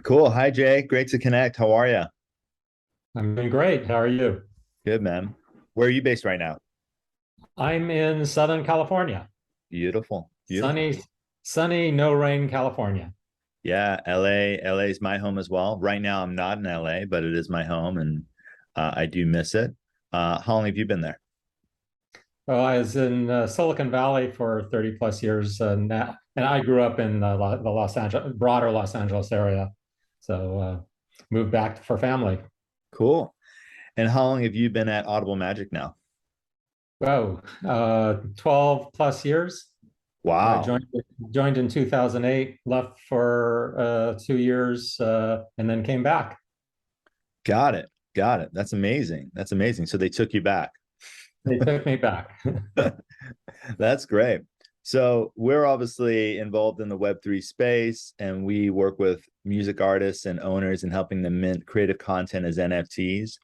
Cool. Hi, Jay. Great to connect. How are you? I'm doing great. How are you? Good, man. Where are you based right now? I'm in Southern California. Beautiful. Beautiful. Sunny, sunny, no rain, California. Yeah, LA. LA is my home as well. Right now, I'm not in LA, but it is my home and I do miss it. How long have you been there? Well, I was in Silicon Valley for 30 plus years now, and I grew up in the Los Angeles, broader Los Angeles area. So moved back for family. Cool. And how long have you been at Audible Magic now? Whoa, 12 plus years. I Wow. joined in 2008, left for 2 years, and then came back. Got it. Got it. That's amazing. That's amazing. So they took you back. They took me back. That's great. So we're obviously involved in the Web3 space, and we work with music artists and owners and helping them mint creative content as NFTs.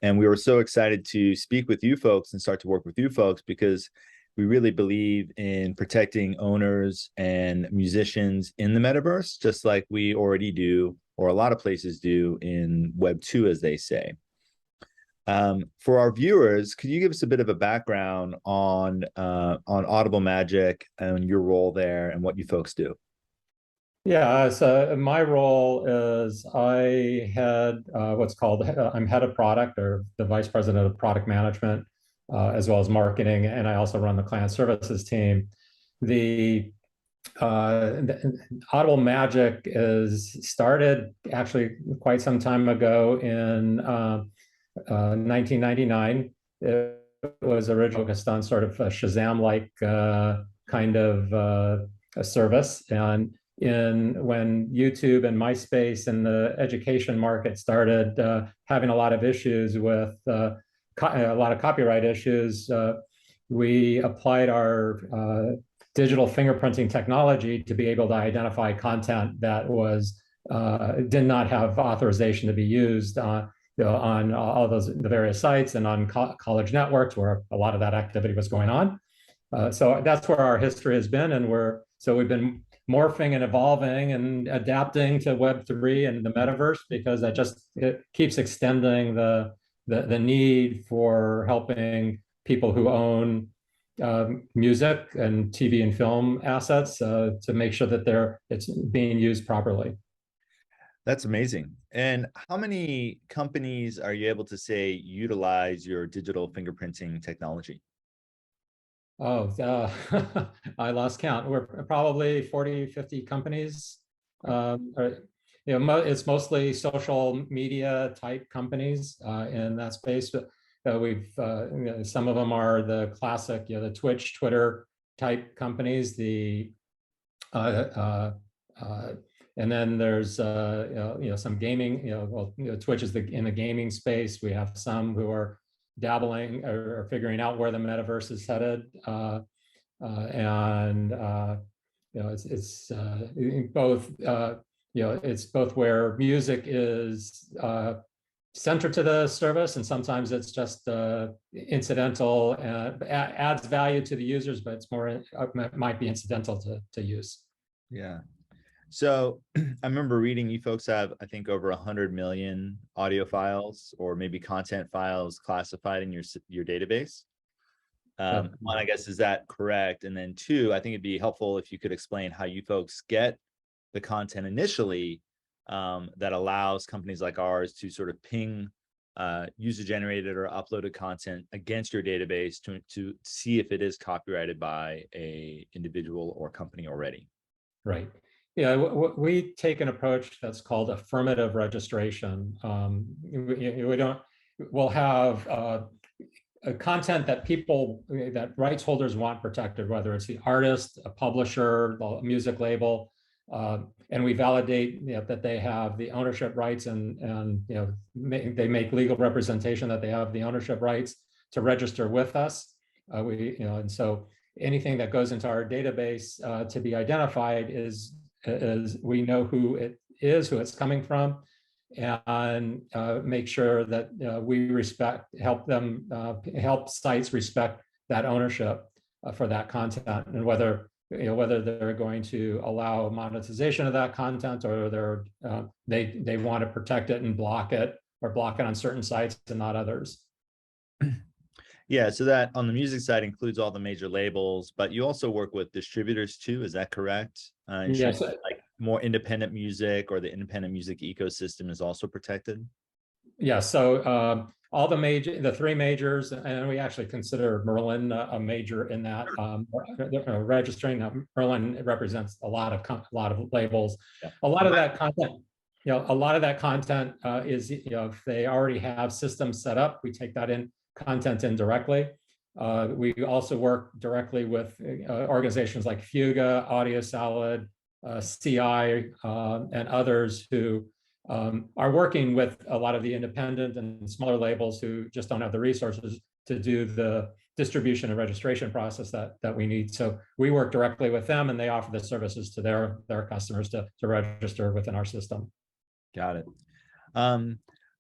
And we were so excited to speak with you folks and start to work with you folks because we really believe in protecting owners and musicians in the metaverse, just like we already do, or a lot of places do in Web2, as they say. For our viewers, could you give us a bit of a background on Audible Magic and your role there and what you folks do? Yeah, so my role is I had what's called, I'm head of product or the vice president of product management, as well as marketing, and I also run the client services team. The Audible Magic is started actually quite some time ago in 1999. It was originally focused on sort of a Shazam-like kind of a service, and when YouTube and MySpace and the education market started having a lot of issues with a lot of copyright issues, we applied our digital fingerprinting technology to be able to identify content that was did not have authorization to be used on all those the various sites and on college networks where a lot of that activity was going on. So that's where our history has been, and we've been morphing and evolving and adapting to Web3 and the metaverse because it keeps extending the need for helping people who own music and TV and film assets to make sure that it's being used properly. That's amazing. And how many companies are you able to say utilize your digital fingerprinting technology? Oh, I lost count. We're probably 40, 50 companies. It's mostly social media type companies in that space. But some of them are the classic, the Twitch, Twitter type companies. Uh, uh, uh, and then there's some gaming. Twitch is in the gaming space. We have some who are dabbling or figuring out where the metaverse is headed, and it's both. It's both where music is central to the service, and sometimes it's just incidental and adds value to the users, but it's more it might be incidental to use. Yeah. So I remember reading you folks have, I think, over 100 million audio files or maybe content files classified in your database. One, I guess, is that correct? And then two, I think it'd be helpful if you could explain how you folks get the content initially that allows companies like ours to sort of ping user-generated or uploaded content against your database to see if it is copyrighted by a individual or company already. Right. Yeah, we take an approach that's called affirmative registration. We'll have a content that rights holders want protected, whether it's the artist, a publisher, a music label, and we validate that they have the ownership rights and they make legal representation that they have the ownership rights to register with us. And so anything that goes into our database to be identified is we know who it is, who it's coming from, and make sure that we help sites respect that ownership for that content, and whether whether they're going to allow monetization of that content, or they want to protect it and block it, or block it on certain sites and not others. Yeah, so that on the music side includes all the major labels, but you also work with distributors too, is that correct? Yes. Like more independent music, or the independent music ecosystem is also protected? Yeah, so all the three majors, and we actually consider Merlin a major in that, registering. Merlin represents a lot of labels. Yeah. A lot of that content, a lot of that content is, if they already have systems set up, we take that content in directly. We also work directly with organizations like Fuga, Audio Salad, CI, and others who are working with a lot of the independent and smaller labels who just don't have the resources to do the distribution and registration process that we need. So we work directly with them, and they offer the services to their customers to register within our system. Got it.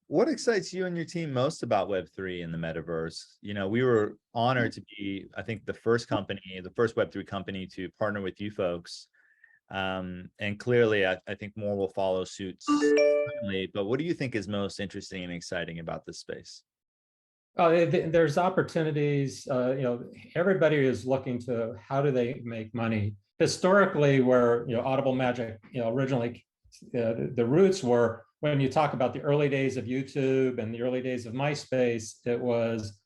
What excites you and your team most about Web3 and the metaverse? We were honored to be, I think, the first Web3 company to partner with you folks. And clearly, I think more will follow suit. But what do you think is most interesting and exciting about this space? There's opportunities. Everybody is looking to how do they make money. Historically, where Audible Magic, originally, the roots were, when you talk about the early days of YouTube and the early days of MySpace, it was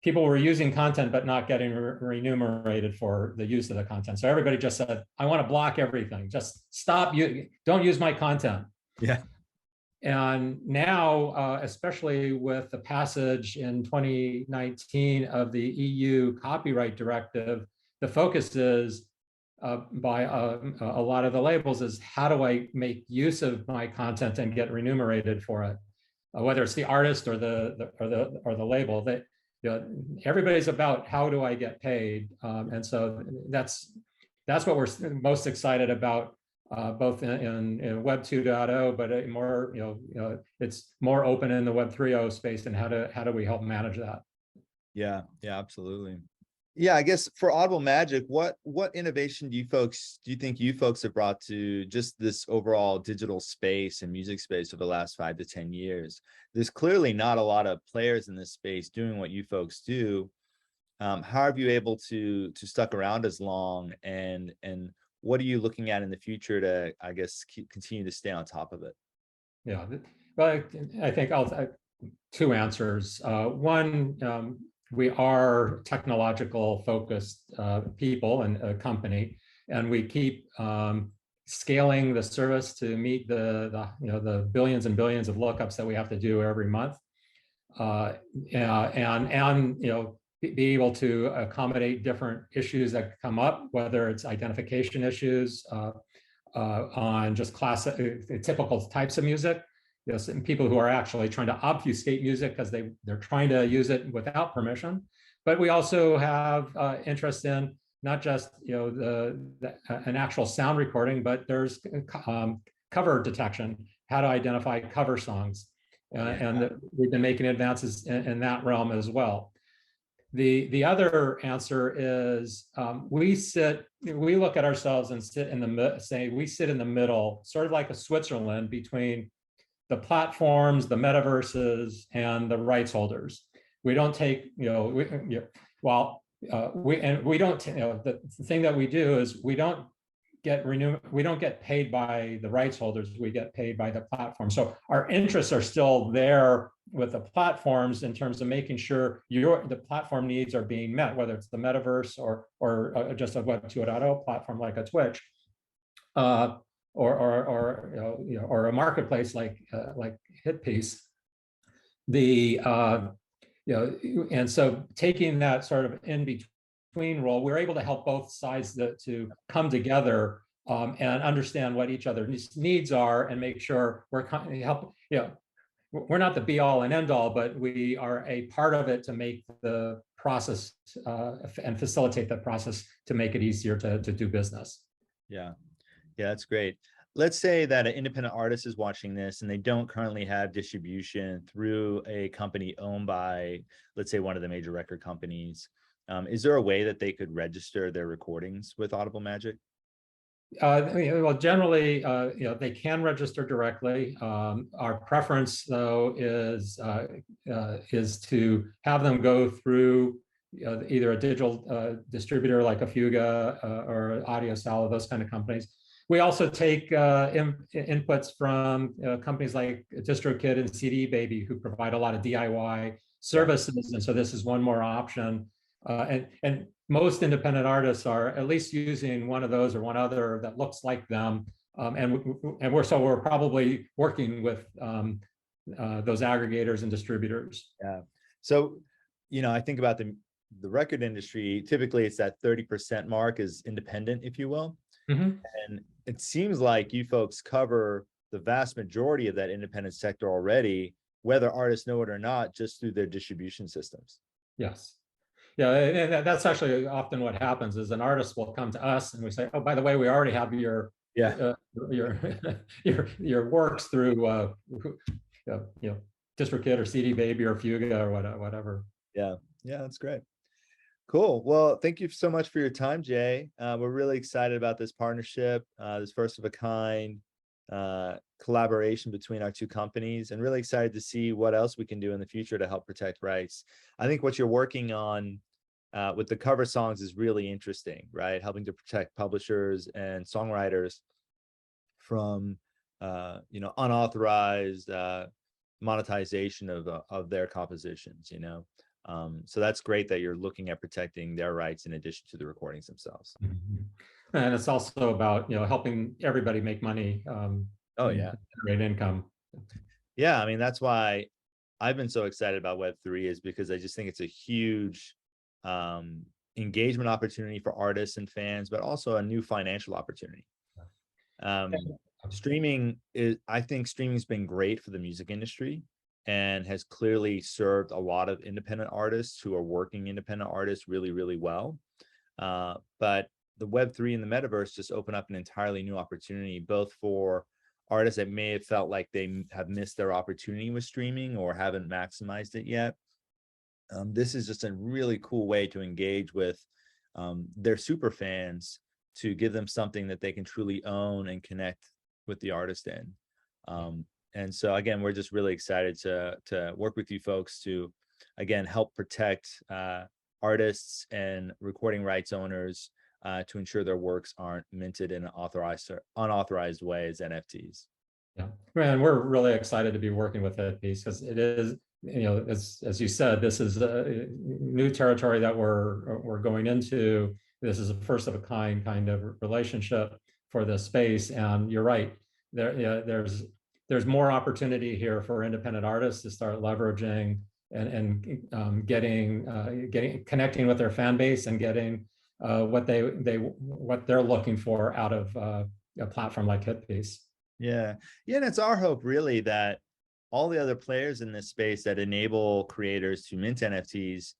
people were using content but not getting remunerated for the use of the content. So everybody just said, I want to block everything. Just stop. Don't use my content. Yeah. And now, especially with the passage in 2019 of the EU copyright directive, the focus is by a lot of the labels is, how do I make use of my content and get remunerated for it? Whether it's the artist or the label, that everybody's about, how do I get paid? And so that's what we're most excited about, both in Web 2.0, but more, it's more open in the Web 3.0 space, and how do we help manage that? Yeah, absolutely. Yeah, I guess for Audible Magic, what innovation do you think you folks have brought to just this overall digital space and music space over the last 5 to 10 years? There's clearly not a lot of players in this space doing what you folks do. How have you able to stuck around as long, and what are you looking at in the future to, I guess, continue to stay on top of it? Yeah, well, I think I'll two answers. One, we are technological focused people and a company, and we keep scaling the service to meet the billions and billions of lookups that we have to do every month, and be able to accommodate different issues that come up, whether it's identification issues on just typical types of music. Some people who are actually trying to obfuscate music because they're trying to use it without permission. But we also have interest in not just an actual sound recording, but there's cover detection, how to identify cover songs, and we've been making advances in that realm as well. The other answer is we look at ourselves and we sit in the middle, sort of like a Switzerland, between the platforms, the metaverses, and the rights holders. We don't take, the thing that we do is we don't get paid by the rights holders, we get paid by the platform. So our interests are still there with the platforms in terms of making sure the platform needs are being met, whether it's the metaverse or just a Web 2.0 platform like a Twitch. Or a marketplace like HitPiece. And so taking that sort of in between role, we're able to help both sides to come together and understand what each other's needs are, and make sure we're we're not the be all and end all, but we are a part of it to make the process and facilitate the process to make it easier to do business. Yeah, that's great. Let's say that an independent artist is watching this and they don't currently have distribution through a company owned by, let's say, one of the major record companies. Is there a way that they could register their recordings with Audible Magic? Well, generally, they can register directly. Our preference, though, is to have them go through either a digital distributor like a Fuga or Audio Salad, those kind of companies. We also take inputs from companies like DistroKid and CD Baby, who provide a lot of DIY services, and so this is one more option. And most independent artists are at least using one of those or one other that looks like them, and we're probably working with those aggregators and distributors. Yeah. So, I think about the record industry. Typically, it's that 30% mark is independent, if you will. Mm-hmm. And it seems like you folks cover the vast majority of that independent sector already, whether artists know it or not, just through their distribution systems. Yes. Yeah, and that's actually often what happens is an artist will come to us and we say, oh, by the way, we already have your your works through DistroKid or CD Baby or Fuga or whatever. Yeah, that's great. Cool. Well, thank you so much for your time, Jay. We're really excited about this partnership, this first of a kind collaboration between our two companies, and really excited to see what else we can do in the future to help protect rights. I think what you're working on with the cover songs is really interesting, right? Helping to protect publishers and songwriters from unauthorized monetization of their compositions. So that's great that you're looking at protecting their rights in addition to the recordings themselves. Mm-hmm. And it's also about helping everybody make money. Oh yeah, generate income. Yeah, I mean that's why I've been so excited about Web3, is because I just think it's a huge engagement opportunity for artists and fans, but also a new financial opportunity. I think streaming's been great for the music industry and has clearly served a lot of independent artists who are working independent artists really, really well. But the Web3 and the Metaverse just open up an entirely new opportunity, both for artists that may have felt like they have missed their opportunity with streaming or haven't maximized it yet. This is just a really cool way to engage with their super fans, to give them something that they can truly own and connect with the artist in. And so again, we're just really excited to work with you folks to, again, help protect artists and recording rights owners to ensure their works aren't minted in an authorized or unauthorized way as NFTs. Yeah, and we're really excited to be working with HitPiece because it is, as you said, this is a new territory that we're going into. This is a first of a kind of relationship for this space, and you're right. There's more opportunity here for independent artists to start leveraging and connecting with their fan base and getting what they're looking for out of a platform like HitPiece. Yeah, and it's our hope really that all the other players in this space that enable creators to mint NFTs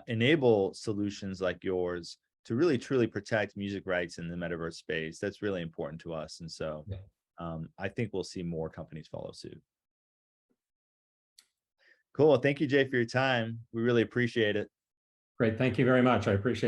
enable solutions like yours to really truly protect music rights in the metaverse space. That's really important to us, and so I think we'll see more companies follow suit. Cool. Thank you, Jay, for your time. We really appreciate it. Great. Thank you very much. I appreciate it.